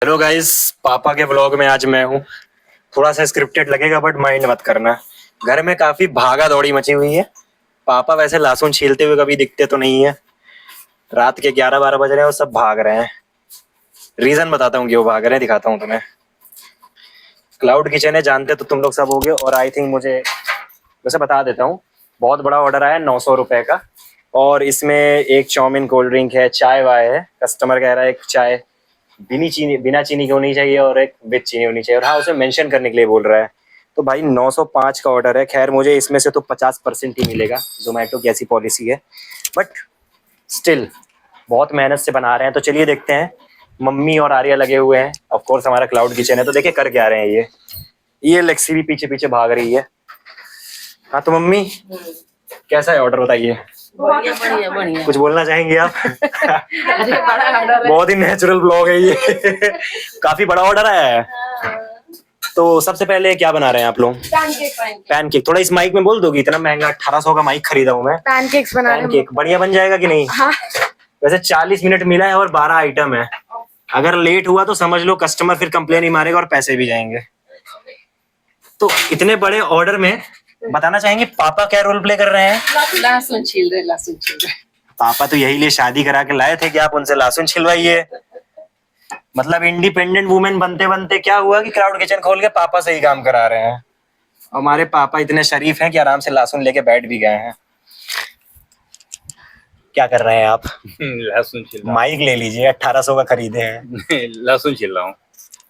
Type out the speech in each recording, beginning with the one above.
Hello guys, पापा के blog में आज मैं हूँ। थोड़ा सा स्क्रिप्टेड लगेगा बट माइंड मत करना। घर में काफी भागा दौड़ी मची हुई है। पापा वैसे लहसुन छीलते हुए कभी दिखते तो नहीं है। रात के 11-12 बज रहे हैं और सब भाग रहे हैं। रीजन बताता हूँ क्यों भाग रहे हैं, दिखाता हूँ तुम्हें। क्लाउड किचन है, जानते तो तुम लोग सब होगे। और आई थिंक मुझे वैसे बता देता हूँ, बहुत बड़ा ऑर्डर आया 900 रुपए का। और इसमें एक चाउमीन, कोल्ड ड्रिंक है, चाय वाय है। कस्टमर कह रहा है एक चाय बिना चीनी की होनी चाहिए और एक विद चीनी होनी चाहिए, और हाँ उसे मेंशन करने के लिए बोल रहा है। तो भाई 905 का ऑर्डर है। खैर मुझे इसमें से तो 50% ही मिलेगा, जोमेटो की ऐसी पॉलिसी है। बट स्टिल बहुत मेहनत से बना रहे हैं, तो चलिए देखते हैं। मम्मी और आर्या लगे हुए हैं। ऑफ कोर्स हमारा क्लाउड किचन है, तो देखिए कर क्या रहे हैं ये लेक्सी भी पीछे पीछे भाग रही है। हाँ तो मम्मी, कैसा है ऑर्डर बताइए। बढ़िया बढ़िया बढ़िया। कुछ बोलना चाहेंगे आप? अरे बड़ा ऑर्डर है। बहुत ही नेचुरल ब्लॉग है ये। काफी बड़ा ऑर्डर है। तो सबसे पहले क्या बना रहे हैं आप लोग? पैनकेक। थोड़ा इस माइक में बोल दोगी? इतना महंगा 1800 का माइक खरीदा हूँ मैं। पैनकेक्स बना रहे हैं। पैनकेक बढ़िया बन जाएगा कि नहीं? हाँ। वैसे 40 मिनट मिला है और 12 आइटम है। अगर लेट हुआ तो समझ लो कस्टमर फिर कंप्लेन ही मारेगा और पैसे भी जाएंगे। तो इतने बड़े ऑर्डर में बताना चाहेंगे पापा क्या रोल प्ले कर रहे हैं? लहसुन छील रहे, लहसुन छील रहे। पापा तो यही लिए शादी करा के लाए थे कि आप उनसे लहसुन छिलवाइए। मतलब इंडिपेंडेंट वुमेन बनते बनते क्या हुआ कि क्लाउड किचन खोल के पापा से ही काम करा रहे हैं। हमारे पापा इतने शरीफ हैं कि आराम से लहसुन लेके बैठ भी गए हैं। क्या कर रहे हैं आप? लहसुन छिल रहा माइक ले लीजिए, 1800 का खरीदे हैं। हूँ। लहसुन छिल रहा हूँ।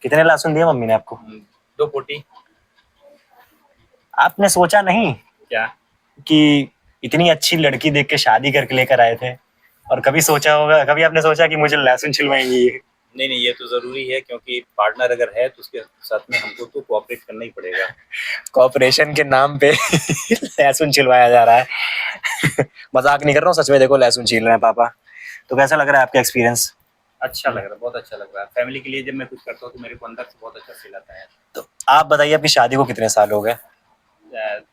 कितने लहसुन दिए मम्मी ने आपको? 2 पोटी। आपने सोचा नहीं क्या? कि इतनी अच्छी लड़की देख के शादी करके लेकर आए थे? और कभी सोचा होगा, कभी आपने सोचा कि मुझे लहसुन छिलवाएंगी ये? नहीं, ये तो जरूरी है क्योंकि पार्टनर अगर है तो उसके साथ में हमको तो कोऑपरेट करना ही पड़ेगा। कॉपरेशन के नाम पे लहसुन छिलवाया जा रहा है। मजाक नहीं कर रहा हूँ, सच में। देखो लहसुन छील रहे हैं पापा। तो कैसा लग रहा है आपका एक्सपीरियंस? अच्छा लग रहा है, बहुत अच्छा लग रहा है। फैमिली के लिए जब मैं कुछ करता हूँ तो मेरे को अंदर से बहुत अच्छा फील आता है। तो आप बताइए, आपकी शादी को कितने साल हो गए?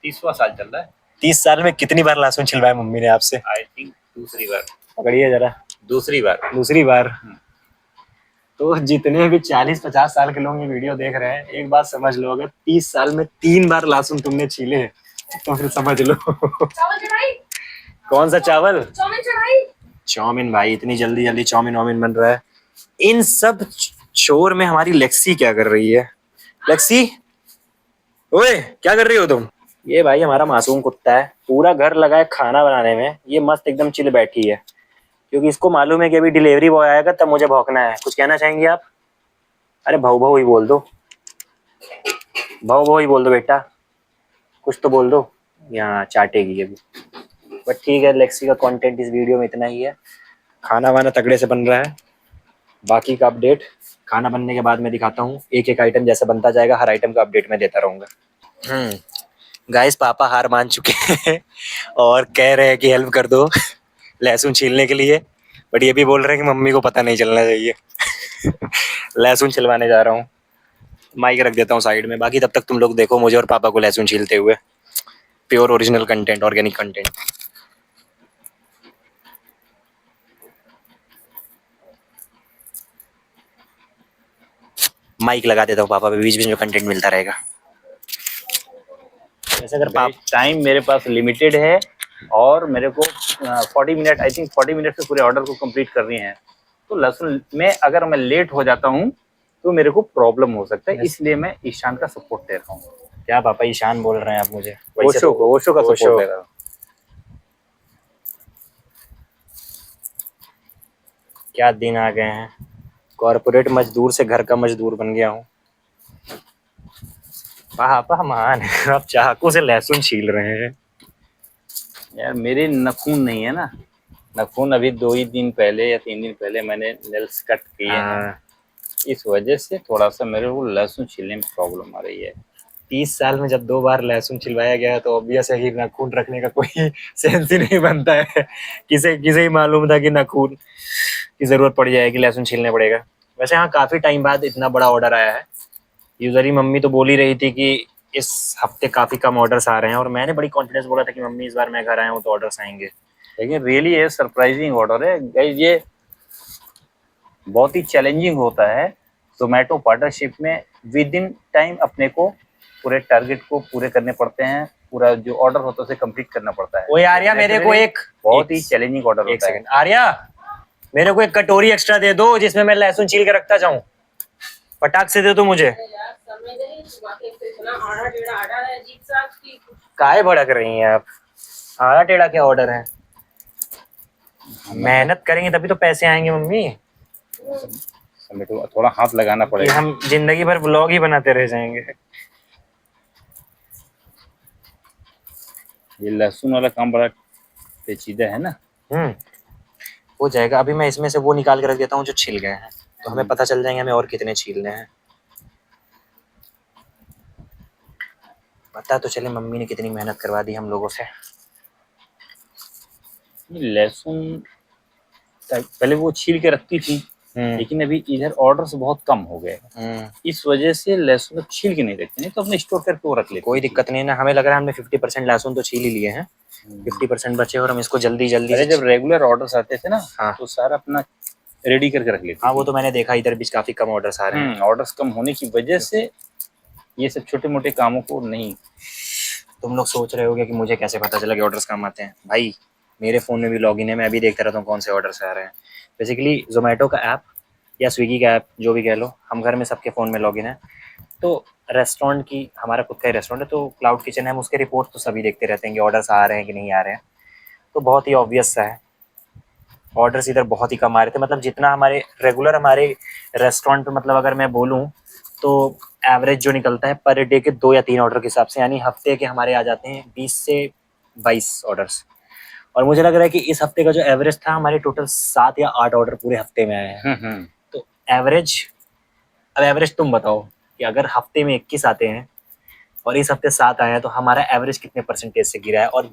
30वां साल चल रहा है। 30 साल में कितनी बार लहसुन छिलवाया मम्मी ने आपसे? आई थिंक दूसरी बार। पकड़िए जरा। दूसरी बार। दूसरी बार। तो जितने भी 40-50 साल के लोग ये वीडियो देख रहे हैं, एक बात समझ लो, अगर 30 साल में 3 बार लहसुन तुमने छीले तो फिर समझ लो। कौन सा चावल? चाउमीन भाई, इतनी जल्दी जल्दी चाउमीन वाउमीन बन रहा है। इन सब शोर में हमारी लेक्सी क्या कर रही है? लेक्सी, ओए क्या कर रही हो तुम? ये भाई हमारा मासूम कुत्ता है, पूरा घर लगा है खाना बनाने में। ये मस्त एकदम चिल बैठी है, क्योंकि इसको मालूम है कि अभी डिलीवरी बॉय आएगा तब मुझे भौंकना है। कुछ कहना चाहेंगे आप? अरे भाऊ भाऊ ही बोल दो, भाऊ भाऊ ही बोल दो बेटा, कुछ तो बोल दो। यहाँ चाटेगी अभी। बट ठीक है, लेक्सी का कंटेंट इस वीडियो में इतना ही है। खाना वाना तगड़े से बन रहा है। बाकी का अपडेट खाना बनने के बाद मैं दिखाता हूँ। एक एक आइटम जैसे बनता जाएगा, हर आइटम का अपडेट मैं देता रहूँगा। गाइस, पापा हार मान चुके हैं और कह रहे हैं कि हेल्प कर दो लहसुन छीलने के लिए। बट ये भी बोल रहे हैं कि मम्मी को पता नहीं चलना चाहिए। लहसुन छिलवाने जा रहा हूँ। माइक रख देता हूँ साइड में। बाकी तब तक तुम लोग देखो मुझे और पापा को लहसुन छीलते हुए। Pure original content, organic content. Mic लगा देता हूँ पापा पे, बीच बीच में कंटेंट मिलता रहेगा। वैसे अगर टाइम मेरे पास लिमिटेड है और मेरे को 40 मिनट, आई थिंक 40 मिनट से पूरे ऑर्डर को कंप्लीट करनी है। तो लहसुन में अगर मैं लेट हो जाता हूँ तो मेरे को प्रॉब्लम हो सकता है, इसलिए मैं ईशान का सपोर्ट ले रहा हूँ। क्या पापा ईशान बोल रहे हैं आप मुझे? ओशो का सपोर्ट ले रहा हूँ। क्या दिन आ गए हैं। कॉर्पोरेट मजदूर से घर का मजदूर बन गया हूँ। पापा महान है। आप चाकू से लहसुन छील रहे हैं। यार मेरे नखून नहीं है ना, नखून अभी 2 ही दिन पहले या 3 दिन पहले मैंने नेल्स कट किए हैं। इस वजह से थोड़ा सा मेरे को लहसुन छीलने में प्रॉब्लम आ रही है। 30 साल में जब 2 बार लहसुन छिलवाया गया तो ऑब्वियस है कि नाखून रखने का कोई सेंस ही नहीं बनता है। किसे किसे ही मालूम था कि नाखून की जरूरत पड़ जाएगी, लहसुन छीलने पड़ेगा। वैसे हाँ, काफी टाइम बाद इतना बड़ा ऑर्डर आया है। यूजली मम्मी तो बोल ही रही थी कि इस हफ्ते काफी कम ऑर्डर्स आ रहे हैं, और मैंने बड़ी कॉन्फिडेंस बोला था कि मम्मी इस बार मैं घर आया हूँ तो ऑर्डर्स आएंगे। लेकिन रियली ये सरप्राइजिंग ऑर्डर है गाइस। ये बहुत ही चैलेंजिंग होता है जोमेटो पार्टनरशिप में विद इन टाइम अपने को पूरे टारगेट को पूरे करने पड़ते हैं, पूरा जो ऑर्डर होता है उसे कंप्लीट करना पड़ता है। ओए आर्या, मेरे को एक बहुत ही चैलेंजिंग ऑर्डर एक होता है। सेकंड आर्या, मेरे को एक कटोरी एक्स्ट्रा दे दो जिसमें मैं लहसुन छील के रखता जाऊं। फटाक से दे दो मुझे। काहे भड़क रही हैं आप? आड़ा टेढ़ा क्या ऑर्डर है? मेहनत करेंगे तभी तो पैसे आएंगे मम्मी। समय तो थोड़ा हाथ लगाना कि पड़ेगा। हम जिंदगी भर ब्लॉग ही बनाते रह जाएंगे। ये लहसुन वाला काम बड़ा पेचीदा है ना। हो जाएगा। अभी मैं इसमें से वो निकाल के रख देता हूँ जो छिल गए हैं, तो हमें पता चल जाएंगे हमें और कितने छीलने हैं। पता तो चले मम्मी ने कितनी मेहनत करवा दी हम लोगों से। लहसुन पहले वो छील के रखती थी, लेकिन अभी इधर ऑर्डर्स बहुत कम हो गए, इस वजह से लहसुन अब छील के नहीं रखते, नहीं तो अपने स्टोर करके वो रख लेते। कोई दिक्कत नहीं है ना, हमें लग रहा है हमने 50% लहसुन तो छील ही लिए हैं, 50% बचे और हम इसको जल्दी जल्दी पहले जब रेगुलर ऑर्डर्स आते थे ना, हाँ, तो सारा अपना रेडी करके रख लेते। हाँ वो तो मैंने देखा, इधर भी काफी कम ऑर्डर्स आ रहे हैं। ऑर्डर्स कम होने की वजह से ये सब छोटे मोटे कामों को नहीं। तुम लोग सोच रहे होगे कि मुझे कैसे पता चला कि ऑर्डर्स कम आते हैं। भाई मेरे फ़ोन में भी लॉगिन है, मैं अभी देखता रहता हूँ कौन से ऑर्डर्स आ रहे हैं। बेसिकली जोमेटो का ऐप या स्विगी का ऐप जो भी कह लो, हम घर में सबके फ़ोन में लॉगिन है। तो रेस्टोरेंट की, हमारा खुद का ही रेस्टोरेंट है तो क्लाउड किचन है, हम उसके रिपोर्ट तो सभी देखते रहते हैं कि ऑर्डर्स आ रहे हैं कि नहीं आ रहे हैं। तो बहुत ही ऑब्वियस सा है, ऑर्डर्स इधर बहुत ही कम आ रहे थे। मतलब जितना हमारे रेगुलर हमारे रेस्टोरेंट पे, मतलब अगर मैं बोलूँ तो एवरेज जो निकलता है पर डे के 2 या 3 ऑर्डर के हिसाब से, यानी हफ्ते के हमारे आ जाते हैं 20 से 22 ऑर्डर्स। और मुझे लग रहा है कि इस हफ्ते का जो एवरेज था, हमारे टोटल 7 या 8 ऑर्डर पूरे हफ्ते में आए हैं। तो एवरेज, अब एवरेज तुम बताओ कि अगर हफ्ते में 21 आते हैं और इस हफ्ते 7 आए हैं तो हमारा एवरेज कितने परसेंटेज से गिरा है। और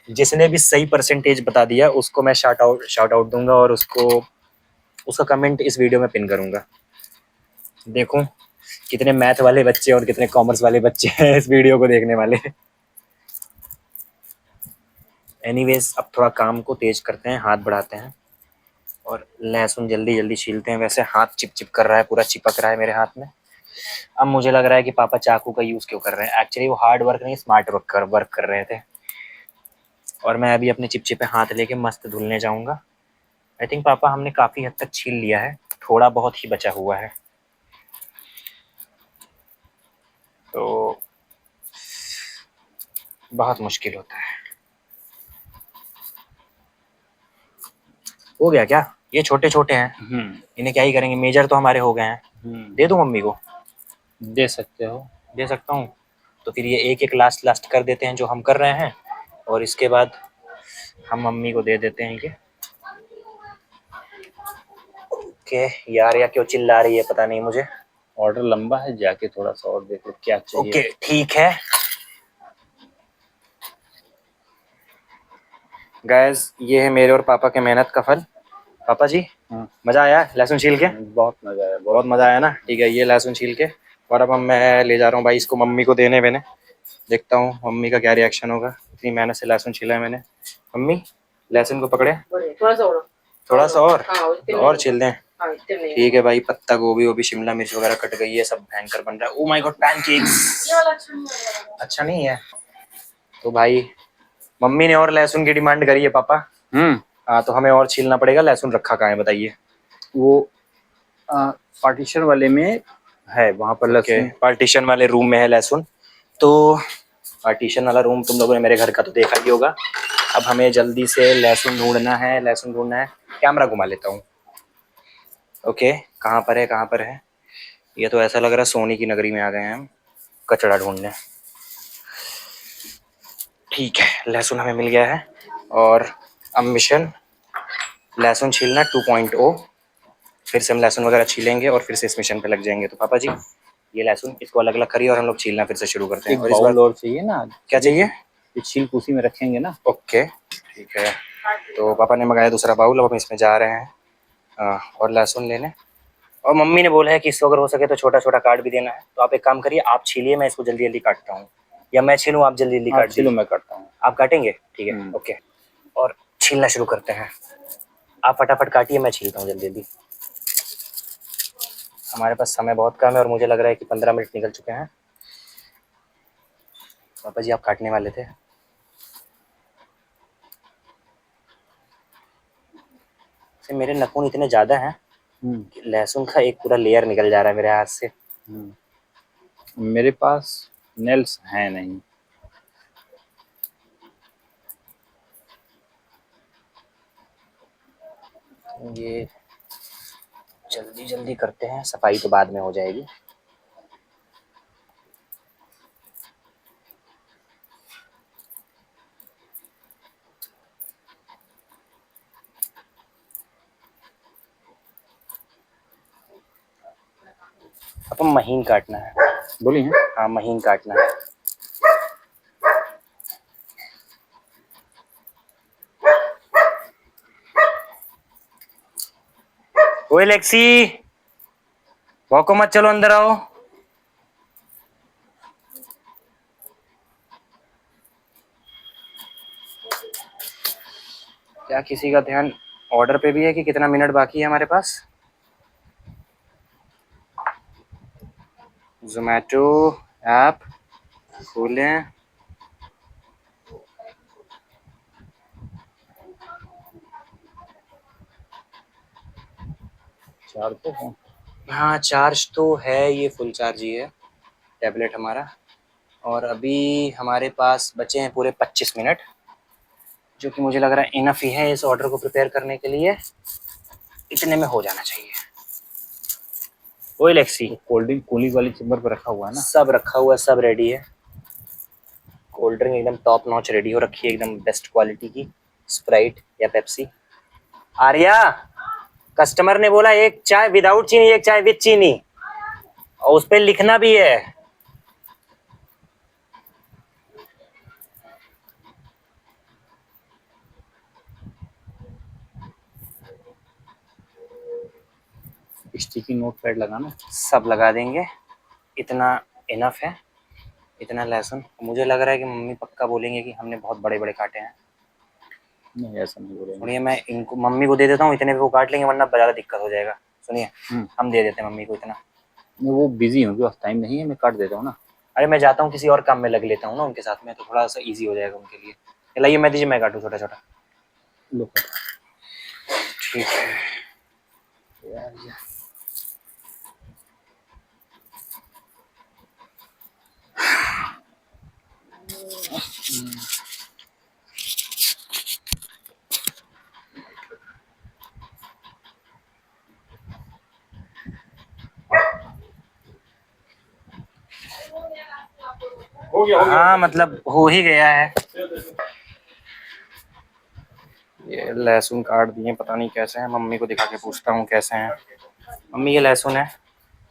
जिसने भी सही परसेंटेज बता दिया उसको मैं शाउट आउट दूंगा और उसका कमेंट इस वीडियो में पिन करूंगा। देखूं कितने मैथ वाले बच्चे और कितने कॉमर्स वाले बच्चे हैं इस वीडियो को देखने वाले। एनीवेज, अब थोड़ा काम को तेज करते हैं, हाथ बढ़ाते हैं और लहसुन जल्दी जल्दी छीलते हैं। वैसे हाथ चिप कर रहा है, पूरा चिपक रहा है मेरे हाथ में। अब मुझे लग रहा है कि पापा चाकू का यूज़ क्यों कर रहे हैं। एक्चुअली वो हार्ड वर्क नहीं, स्मार्ट वर्क कर रहे थे। और मैं अभी अपने चिपचिपे हाथ लेके मस्त धुलने जाऊंगा। आई थिंक पापा हमने काफ़ी हद तक छील लिया है, थोड़ा बहुत ही बचा हुआ है। तो बहुत मुश्किल होता है। हो गया क्या? ये छोटे छोटे हैं, इन्हें क्या ही करेंगे, मेजर तो हमारे हो गए हैं। दे दूं मम्मी को? दे सकते हो। दे सकता हूँ। तो फिर ये एक एक लास्ट कर देते हैं जो हम कर रहे हैं, और इसके बाद हम मम्मी को दे देते हैं ये। ओके यार, या क्यों चिल्ला रही है पता नहीं मुझे। ऑर्डर लंबा है, जाके थोड़ा सा और देखो क्या चाहिए। ओके ठीक है गाइस, ये है मेरे और पापा के मेहनत का फल। पापा जी, मजा आया लहसुन छील के? बहुत मजा आया, बहुत मजा आया ना। ठीक है, ये लहसुन छील के, और अब मैं ले जा रहा हूँ भाई इसको मम्मी को देने। मैंने देखता हूँ मम्मी का क्या रिएक्शन होगा। इतनी मेहनत से लहसुन छीला है मैंने। मम्मी लहसुन को पकड़े, थोड़ा सा और छील दें। ठीक है भाई, पत्ता गोभी वो भी, शिमला मिर्च वगैरह कट गई है, सब भयंकर बन रहा है। ओ माय गॉड, पैनकेक्स अच्छा नहीं है। तो भाई मम्मी ने और लहसुन की डिमांड करी है पापा। हाँ, तो हमें और छीलना पड़ेगा। लहसुन रखा कहाँ है बताइए? वो पार्टीशन वाले में है, वहाँ पर लहसुन। पार्टीशन वाले रूम में है लहसुन। तो पार्टीशन वाला रूम तुम लोगों ने मेरे घर का तो देखा ही होगा। अब हमें जल्दी से लहसुन ढूंढना है। कैमरा घुमा लेता हूँ। ओके, कहाँ पर है? ये तो ऐसा लग रहा है सोने की नगरी में आ गए हैं हम, कचड़ा ढूंढने। ठीक है, लहसुन हमें मिल गया है। और अब मिशन लहसुन छीलना 2.0। फिर से हम लहसुन वगैरह छीलेंगे और फिर से इस मिशन पे लग जाएंगे। तो पापा जी, ये लहसुन इसको अलग अलग करिए और हम लोग छीलना फिर से शुरू करते हैं। एक बाउल और चाहिए ना? क्या चाहिए? ये छील उसी में रखेंगे ना। ओके ठीक है। तो पापा ने मंगाया दूसरा बाउल, अब हम इसमें जा रहे हैं और लहसुन लेने। और मम्मी ने बोला है कि इसको अगर हो सके तो छोटा छोटा काट भी देना है। तो आप एक काम करिए, आप छीलिए, मैं इसको जल्दी जल्दी काटता हूँ। या मैं छीलूँ, आप जल्दी जल्दी काट छीलो, मैं काटता हूँ। आप काटेंगे? ठीक है ओके। और छीलना शुरू करते हैं। आप फटाफट काटिए, मैं छीलता हूँ जल्दी जल्दी। हमारे पास समय बहुत कम है और मुझे लग रहा है कि 15 मिनट निकल चुके हैं। पापा जी आप काटने वाले थे। से मेरे नाखून इतने ज़्यादा हैं कि लहसुन का एक पूरा लेयर निकल जा रहा है मेरे हाथ से। मेरे पास नेल्स हैं नहीं। ये जल्दी जल्दी करते हैं, सफाई तो बाद में हो जाएगी। अब महीन काटना है। बोलिए। हाँ महीन काटना है। ओए लेक्सी, भौंको मत, चलो अंदर आओ। क्या किसी का ध्यान ऑर्डर पे भी है कि कितना मिनट बाकी है हमारे पास? जोमेटो ऐप खोलें। चार तो हैं। हाँ चार्ज तो है, ये फुल चार्ज ही है टैबलेट हमारा। और अभी हमारे पास बचे हैं पूरे 25 मिनट, जो कि मुझे लग रहा है इनफ ही है इस ऑर्डर को प्रिपेयर करने के लिए। इतने में हो जाना चाहिए। ओए लेक्सी, कोल्ड ड्रिंक कूलिंग वाली चेम्बर पर रखा हुआ है ना? सब रखा हुआ है, सब रेडी है। कोल्ड ड्रिंक एकदम टॉप नॉच रेडी हो रखी है, एकदम बेस्ट क्वालिटी की, स्प्राइट या पेप्सी। आर्या, कस्टमर ने बोला एक चाय विदाउट चीनी, एक चाय विद चीनी, और उस पे लिखना भी है। स्टिकी नोट पैड लगाना। सब लगा देंगे, इतना इनफ है। इतना लहसुन, मुझे लग रहा है कि मम्मी पक्का बोलेंगे कि हमने बहुत बड़े बड़े काटे हैं। नहीं ऐसा नहीं बोलेंगे। सुनिए मैं इनको मम्मी को दे देता हूँ, इतने पे वो काट लेंगे, वरना ज़्यादा दिक्कत हो जाएगा। सुनिए हम दे देते हैं मम्मी को इतना। नहीं वो बिजी होंगे, बस टाइम नहीं है, मैं काट देता हूँ ना। अरे मैं जाता हूँ किसी और काम में लग लेता हूँ ना उनके साथ में, तो थोड़ा सा इजी हो जाएगा उनके लिए। लाइए मैं दीजिए, मैं काटूँ छोटा छोटा। लो। ठीक है। हो गया हाँ मतलब हो ही गया है। ये लहसुन काट दिए, पता नहीं कैसे हैं, मम्मी को दिखा के पूछता हूँ कैसे हैं। मम्मी ये लहसुन है,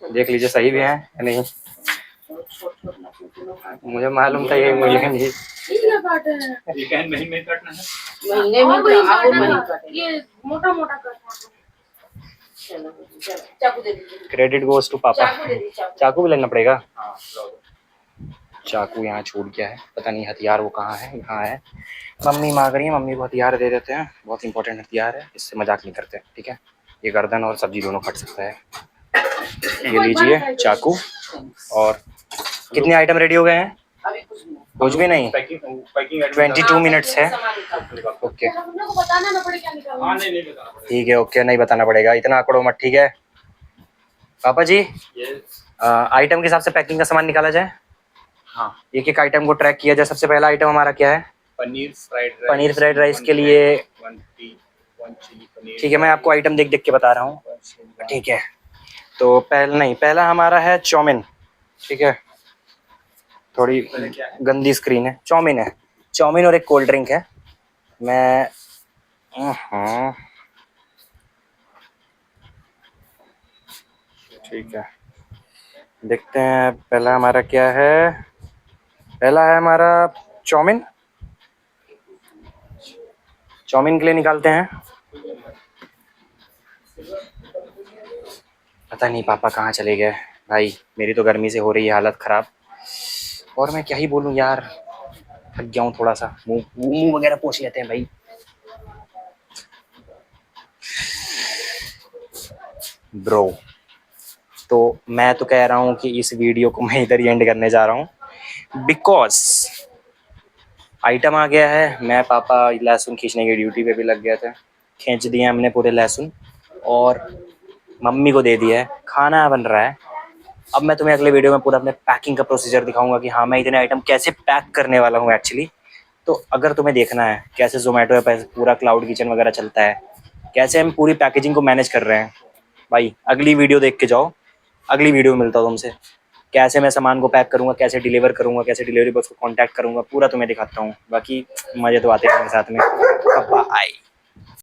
देख लीजिए सही भी है या नहीं। मुझे मालूम था ये मिलेंगे। महीने में काटना है। महीने में तो आपको महीने काटे। ये मोटा मोटा करना है। चलो चलो, चाकू दे दीजिए। क्रेडिट गोज टू पापा। चाकू दे दीजिए, चाकू। चाकू भी लेना पड़ेगा। हाँ चाकू यहाँ छूट गया है, पता नहीं हथियार वो कहाँ है। यहाँ है, मम्मी मांग रही है, मम्मी को हथियार दे देते हैं। बहुत इंपॉर्टेंट हथियार है, इससे मजाक नहीं करते, ठीक है। ये गर्दन और सब्जी दोनों फट सकता है। ये लीजिए चाकू। और कितने आइटम रेडी हो गए हैं? अभी कुछ कुछ भी नहीं। नहीं। पैकिंग 22 मिनट्स है। ओके हम लोग को बताना ना पड़े क्या निकालना। हाँ नहीं बताना पड़ेगा। ठीक है, ओके नहीं बताना पड़ेगा, इतना आंकड़ो मत, ठीक है। पापा जी आइटम के हिसाब से पैकिंग का सामान निकाला जाए। हाँ एक एक आइटम को ट्रैक किया जाए। सबसे पहला आइटम हमारा क्या है? पनीर फ्राइड राइस के लिए 1 चिली पनीर। ठीक है, मैं आपको आइटम देख देख के बता रहा हूँ, ठीक है। तो पहला हमारा है चाउमीन, ठीक है। थोड़ी गंदी स्क्रीन है, चाउमीन है। चाउमीन और एक कोल्ड ड्रिंक है। मैं ठीक है, देखते हैं पहला हमारा क्या है। पहला है हमारा चाउमीन। चाउमीन के लिए निकालते हैं। पता नहीं पापा कहाँ चले गए भाई, मेरी तो गर्मी से हो रही है हालत ख़राब। और मैं क्या ही बोलूँ यार, थक गया हूँ थोड़ा सा। मुंह वगैरह पोंछ लेते हैं भाई। ब्रो तो मैं तो कह रहा हूँ कि इस वीडियो को मैं इधर ही एंड करने जा रहा हूँ, बिकॉज आइटम आ गया है। मैं पापा लहसुन खींचने की ड्यूटी पे भी लग गए थे, खींच दिए हमने पूरे लहसुन और मम्मी को दे दिया है, खाना बन रहा है। अब मैं तुम्हें अगले वीडियो में पूरा अपने पैकिंग का प्रोसीजर दिखाऊंगा कि हाँ मैं इतने आइटम कैसे पैक करने वाला हूँ एक्चुअली। तो अगर तुम्हें देखना है कैसे जोमेटो पे पूरा क्लाउड किचन वगैरह चलता है, कैसे हम पूरी पैकेजिंग को मैनेज कर रहे हैं, भाई अगली वीडियो देख के जाओ। अगली वीडियो में मिलता हूँ तुमसे, कैसे मैं सामान को पैक करूँगा, कैसे डिलीवर करूँगा, कैसे डिलीवरी बॉक्स को कॉन्टैक्ट करूँगा, पूरा तुम्हें दिखाता हूँ। बाकी मज़े तो आते हैं मेरे साथ में। बाय।